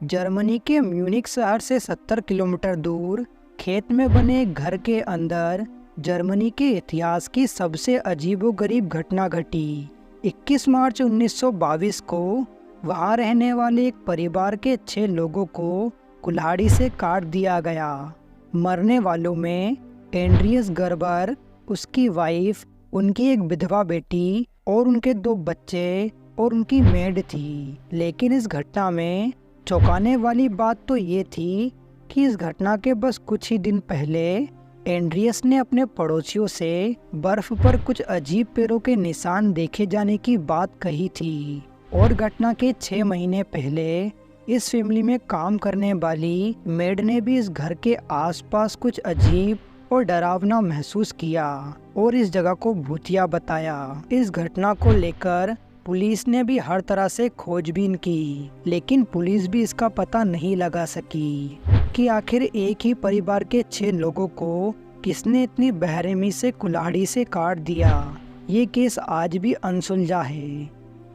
Germany के Munich शहर से 70 किलोमीटर दूर खेत में बने एक घर के अंदर जर्मनी के इतिहास की सबसे अजीबोगरीब घटना घटी। 21 मार्च 1922 को वहां रहने वाले एक परिवार के 6 लोगों को कुल्हाड़ी से काट दिया गया। मरने वालों में एंड्रियस गर्बर, उसकी वाइफ, उनकी एक विधवा बेटी और उनके 2 बच्चे और उनकी मेड थी। लेकिन इस घटना में चौंकाने वाली बात तो ये थी कि इस घटना के बस कुछ ही दिन पहले एंड्रियस ने अपने पड़ोसियों से बर्फ पर कुछ अजीब पैरों के निशान देखे जाने की बात कही थी। और घटना के 6 महीने पहले इस फैमिली में काम करने वाली मेड ने भी इस घर के आसपास कुछ अजीब और डरावना महसूस किया और इस जगह को भूतिया बताया। इस घटना को लेकर पुलिस ने भी हर तरह से खोजबीन की, लेकिन पुलिस भी इसका पता नहीं लगा सकी कि आखिर एक ही परिवार के 6 लोगों को किसने इतनी बेरहमी से कुल्हाड़ी से काट दिया। ये केस आज भी अनसुलझा है।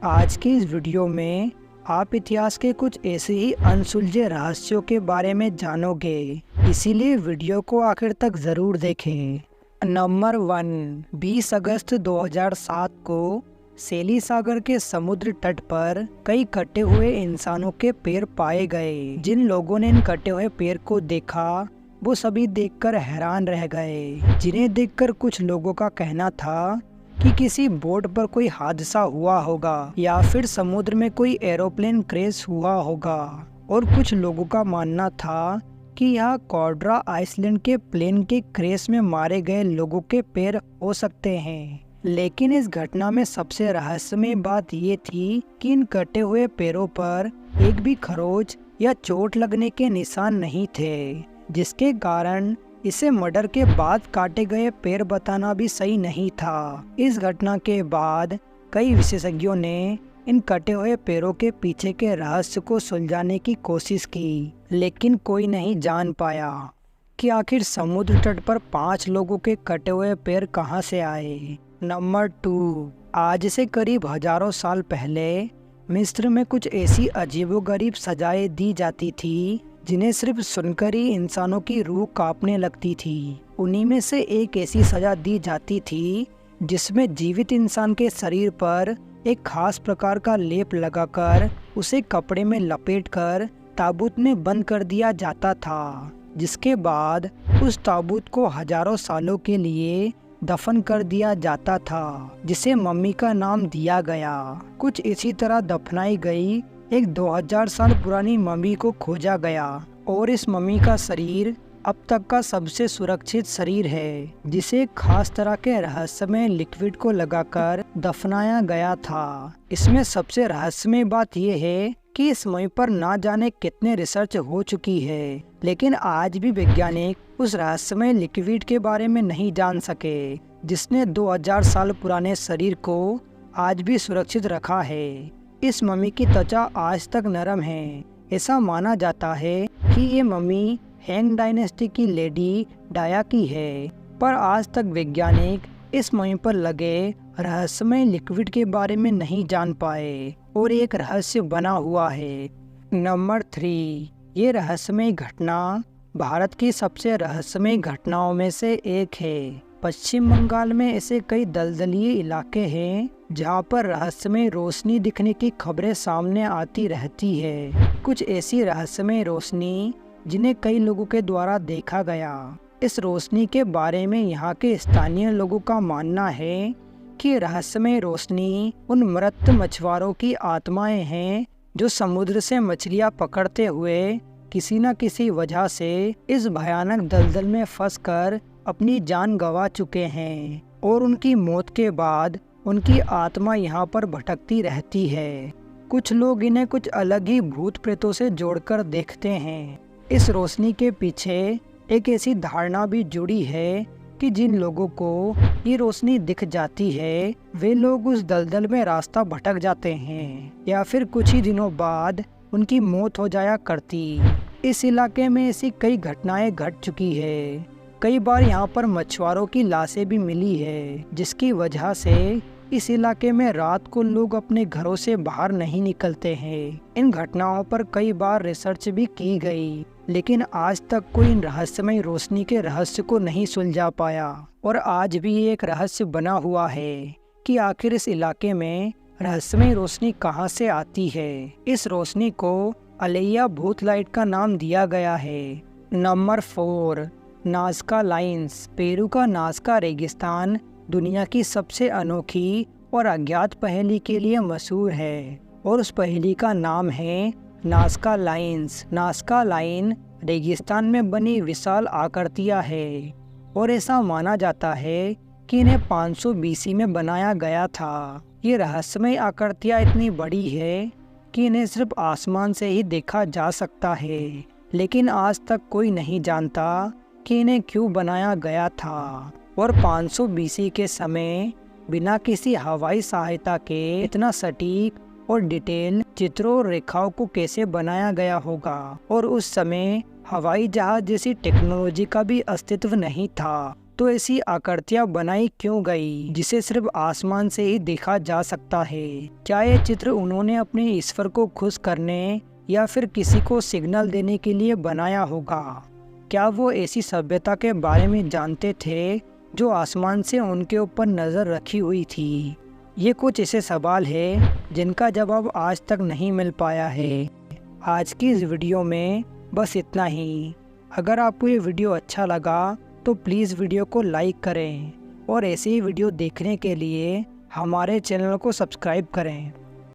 आज की इस वीडियो में आप इतिहास के कुछ ऐसे ही अनसुलझे रहस्यों के बारे में जानोगे, इसीलिए वीडियो को आखिर तक जरूर देखें। नंबर 1, 20 अगस्त 2007 को सेली सागर के समुद्र तट पर कई कटे हुए इंसानों के पैर पाए गए। जिन लोगों ने इन कटे हुए पैर को देखा वो सभी देखकर हैरान रह गए, जिन्हें देखकर कुछ लोगों का कहना था कि किसी बोट पर कोई हादसा हुआ होगा या फिर समुद्र में कोई एरोप्लेन क्रैश हुआ होगा। और कुछ लोगों का मानना था कि यह कॉर्ड्रा आइसलैंड के प्लेन के क्रैश में मारे गए लोगों के पैर हो सकते हैं। लेकिन इस घटना में सबसे रहस्यमय बात ये थी कि इन कटे हुए पैरों पर एक भी खरोच या चोट लगने के निशान नहीं थे, जिसके कारण इसे मर्डर के बाद काटे गए पैर बताना भी सही नहीं था। इस घटना के बाद कई विशेषज्ञों ने इन कटे हुए पैरों के पीछे के रहस्य को सुलझाने की कोशिश की, लेकिन कोई नहीं जान पाया कि आखिर समुद्र तट पर 5 लोगों के कटे हुए पैर कहां से आए। नंबर 2, आज से करीब हजारों साल पहले मिस्र में कुछ ऐसी अजीबोगरीब सजाएं दी जाती थी जिन्हें सिर्फ सुनकर ही इंसानों की रूह कांपने लगती थी। उन्हीं में से एक ऐसी सजा दी जाती थी जिसमें जीवित इंसान के शरीर पर एक खास प्रकार का लेप लगाकर उसे कपड़े में लपेटकर ताबूत में बंद कर दिया जाता था, जिसके बाद उस ताबूत को हजारों सालों के लिए दफन कर दिया जाता था, जिसे मम्मी का नाम दिया गया। कुछ इसी तरह दफनाई गई एक 2000 साल पुरानी मम्मी को खोजा गया और इस मम्मी का शरीर अब तक का सबसे सुरक्षित शरीर है, जिसे एक खास तरह के रहस्यमय लिक्विड को लगाकर दफनाया गया था। इसमें सबसे रहस्यमय बात यह है कि इस मम्मी पर ना जाने कितने रिसर्च हो चुकी है, लेकिन आज भी वैज्ञानिक उस रहस्यमय लिक्विड के बारे में नहीं जान सके, जिसने 2000 साल पुराने शरीर को आज भी सुरक्षित रखा है। इस मम्मी की त्वचा आज तक नरम है। ऐसा माना जाता है कि ये मम्मी हैंग डायनेस्टी की लेडी डाया की है, पर आज तक वैज्ञानिक इस मम्मी पर लगे रहस्यमय लिक्विड के बारे में नहीं जान पाए और एक रहस्य बना हुआ है। नंबर 3, ये रहस्यमय घटना भारत की सबसे रहस्यमय घटनाओं में से एक है। पश्चिम बंगाल में ऐसे कई दलदलीय इलाके हैं जहां पर रहस्यमय रोशनी दिखने की खबरें सामने आती रहती है। कुछ ऐसी रहस्यमय रोशनी जिन्हें कई लोगों के द्वारा देखा गया। इस रोशनी के बारे में यहाँ के स्थानीय लोगों का मानना है कि रहस्यमय रोशनी उन मृत मछुआरों की आत्माएं हैं जो समुद्र से मछलियाँ पकड़ते हुए किसी न किसी वजह से इस भयानक दलदल में फंसकर अपनी जान गंवा चुके हैं और उनकी मौत के बाद उनकी आत्मा यहाँ पर भटकती रहती है। कुछ लोग इन्हें कुछ अलग ही भूत प्रेतों से जोड़कर देखते हैं। इस रोशनी के पीछे एक ऐसी धारणा भी जुड़ी है कि जिन लोगों को ये रोशनी दिख जाती है वे लोग उस दलदल में रास्ता भटक जाते हैं या फिर कुछ ही दिनों बाद उनकी मौत हो जाया करती। इस इलाके में ऐसी कई घटनाएं घट चुकी है। कई बार यहाँ पर मछुआरों की लाशें भी मिली है, जिसकी वजह से इस इलाके में रात को लोग अपने घरों से बाहर नहीं निकलते हैं। इन घटनाओं पर कई बार रिसर्च भी की गई, लेकिन आज तक कोई इन रहस्यमय रोशनी के रहस्य को नहीं सुलझा पाया। और आज भी एक रहस्य बना हुआ है कि आखिर इस इलाके में रहस्यमय रोशनी कहां से आती है। इस रोशनी को अलैया भूत लाइट का नाम दिया गया है। Number 4, Nazca lines. पेरू का नाज़का रेगिस्तान दुनिया की सबसे अनोखी और अज्ञात पहेली के लिए मशहूर है, और उस पहेली का नाम है नाज़का लाइन्स। नाज़का लाइन रेगिस्तान में बनी विशाल आकृतियाँ है, और ऐसा माना जाता है कि इन्हें 500 BC में बनाया गया था। ये रहस्यमय आकृतियाँ इतनी बड़ी है कि इन्हें सिर्फ आसमान से ही देखा जा सकता है, लेकिन आज तक कोई नहीं जानता कि इन्हें क्यों बनाया गया था। और 500 BC के समय बिना किसी हवाई सहायता के इतना सटीक और डिटेल चित्रों और रेखाओं को कैसे बनाया गया होगा। और उस समय हवाई जहाज जैसी टेक्नोलॉजी का भी अस्तित्व नहीं था, तो ऐसी आकृतियाँ बनाई क्यों गई जिसे सिर्फ आसमान से ही देखा जा सकता है। क्या ये चित्र उन्होंने अपने ईश्वर को खुश करने या फिर किसी को सिग्नल देने के लिए बनाया होगा? क्या वो ऐसी सभ्यता के बारे में जानते थे जो आसमान से उनके ऊपर नज़र रखी हुई थी? ये कुछ ऐसे सवाल हैं जिनका जवाब आज तक नहीं मिल पाया है। आज की इस वीडियो में बस इतना ही। अगर आपको ये वीडियो अच्छा लगा तो प्लीज़ वीडियो को लाइक करें, और ऐसे ही वीडियो देखने के लिए हमारे चैनल को सब्सक्राइब करें।